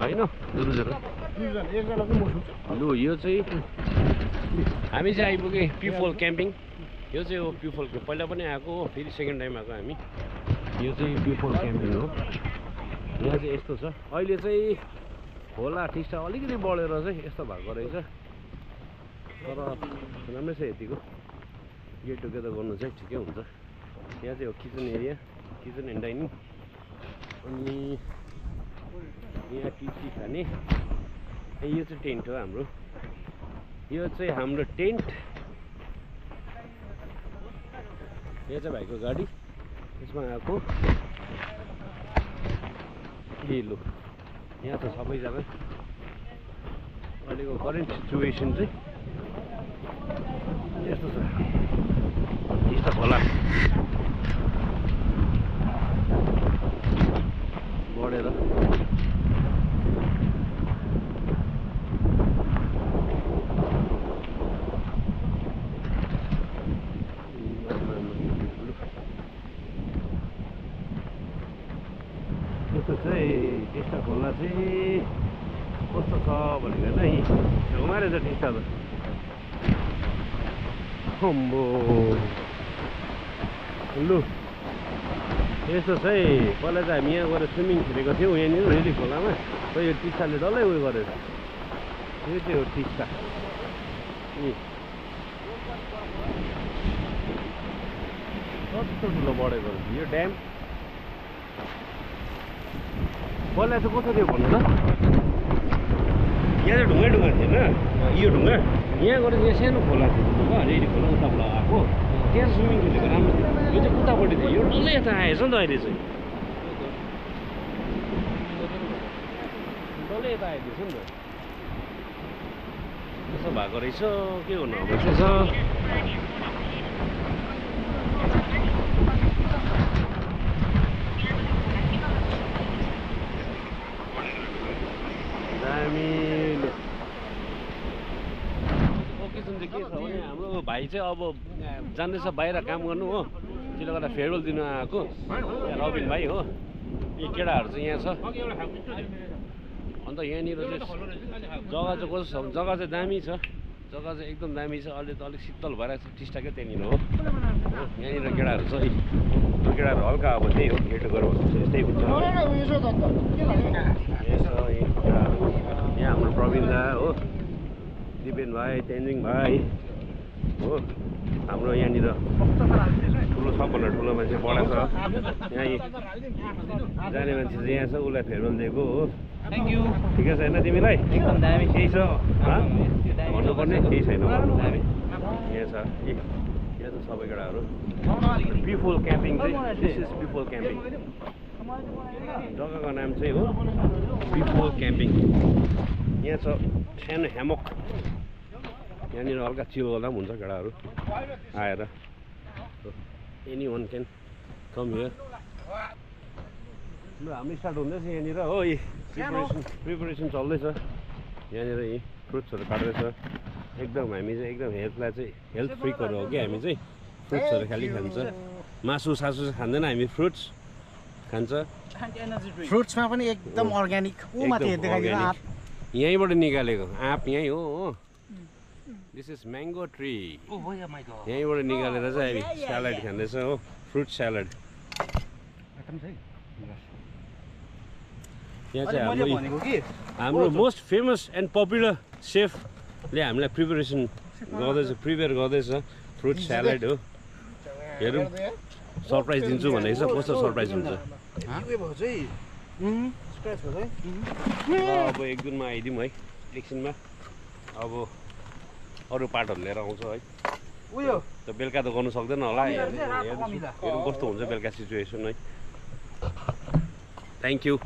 होइन दुईजना लु यो चाहिँ हामी चाहिँ आइपुग्यौँ पिफोल क्याम्पिङ। यो चाहिँ हो पिफोल पहिला पनि आएको हो, फेरि सेकेन्ड टाइम आएको हामी। यो चाहिँ पिफोल क्याम्पिङ हो। यहाँ चाहिँ यस्तो छ, अहिले चाहिँ खोला टिस्टा अलिकति बढेर चाहिँ यस्तो भएको रहेछ, तर राम्रै छ यतिको। गेट टुगेदर गर्नु चाहिँ ठिकै हुन्छ। यहाँ चाहिँ हो kitchen area, kitchen and dining. अनि यहाँ टिची खाने। यो चाहिँ टेन्ट हो हाम्रो। यो चाहिँ हाम्रो टेन्ट। यहाँ चाहिँ भाइको गाडी, यसमा आएको लु यहाँ त सबैजना। अहिलेको करेन्ट सिचुएसन चाहिँ यस्तो छ, टिस्टा खोला बढेर यस्तो चाहिँ टिस्टा खोला चाहिँ कस्तो छ भनेको होइन, छेउमा रहेछ टिस्टा त। अम्बो लु यस्तो चाहिँ पहिला चाहिँ हामी यहाँ गएर स्विमिङ खेलेको थियौँ यहाँनिर रेली खोलामा। र यो टिस्टाले डल्लै उयो गरेर यो चाहिँ हो टिस्टा। कस्तो ठुलो बढेको यो ड्याम। पहिला चाहिँ कस्तो थियो भन्नु त, यहाँ चाहिँ ढुङ्गै ढुङ्गा थिएन। यो ढुङ्गा यहाँ गएर यहाँ सानो खोला थियो, ढुङ्गा रेली खोला उताबाट आएको, त्यहाँ स्विमिङ खेलेको राम्रो थियो। यो चाहिँ उतापट्टि थियो, यो डल्लै यता आएछ नि त अहिले चाहिँ, डल्लै यता आइदिएछ नि त। त्यसो भएको रहेछ के गर्नु अब यसो छ। ओकेजन चाहिँ के छ भने हाम्रो भाइ चाहिँ अब जाँदैछ बाहिर काम गर्नु हो, त्यसले गर्दा फेयरवेल दिनु आएको। यहाँ रबिन भाइ हो, यी केटाहरू चाहिँ यहाँ छ। अन्त यहाँनिर चाहिँ जग्गा चाहिँ कस्तो छ, जग्गा चाहिँ दामी छ, जग्गा चाहिँ एकदम दामी छ। अहिले त अलिक शीतल भइरहेको छ टिस्टाकै त्यहाँनिर हो। यहाँनिर केटाहरू छ, केटाहरू हल्का अब त्यही हो, गेट गरेर यस्तै हुन्छ। यहाँ हाम्रो प्रवीण दा हो, दिपेन भाइ, तेन्जिङ भाइ हो। हाम्रो यहाँनिर ठुलो सबभन्दा ठुलो मान्छे बडा छ यहाँ, जाने मान्छे चाहिँ यहाँ छ, उसलाई फेयरवेल दिएको हो। Thank you. ठिकै छैन तिमीलाई? एकदम दामी। केही छ भन्नुपर्ने? केही छैन भन्नु। यहाँ छ यहाँ त सबै केटाहरू। पिफोल क्याम्पिङ चाहिँ दिस इज पिफोल क्याम्पिङ। जग्गाको नाम चाहिँ हो पिफोल क्याम्पिङ। यहाँ छ सानो ह्यामक, यहाँनिर हल्का चिल गर्दा पनि हुन्छ केटाहरू आएर। Any one can come here. लु हामी स्टार्ट हुँदैछ यहाँनिर हो। यी प्रिपरेसन चल्दैछ यहाँनिर। यी फ्रुट्सहरू काट्दैछ। एकदम हामी चाहिँ एकदम हेल्थलाई चाहिँ हेल्थ फ्रिकहरू हो कि हामी चाहिँ। फ्रुट्सहरू खालि खान्छ, मासु सासु खाँदैन हामी, फ्रुट्स खान्छ। फ्रुट्समा पनि एकदम अर्ग्यानिक। यहीँबाट निकालेको आँप यहीँ हो। This is mango tree. यहीँबाट निकालेर चाहिँ हामी स्यालेड खाँदैछ हो, फ्रुट स्यालेड। यहाँ चाहिँ हाम्रो मोस्ट फेमस एन्ड पपुलर सेफले हामीलाई प्रिपेयर गर्दैछ फ्रुट स्यालेड हो। हेरौँ सरप्राइज दिन्छु भनेको छ, कस्तो सरप्राइज हुन्छ। अब एक दिनमा आइदिउँ है, एकछिनमा अब अरू पार्टहरू लिएर आउँछ है। उयो त बेलुका त गर्नु सक्दैन होला, हेरौँ कस्तो हुन्छ बेलुका सिचुएसन है। Thank you.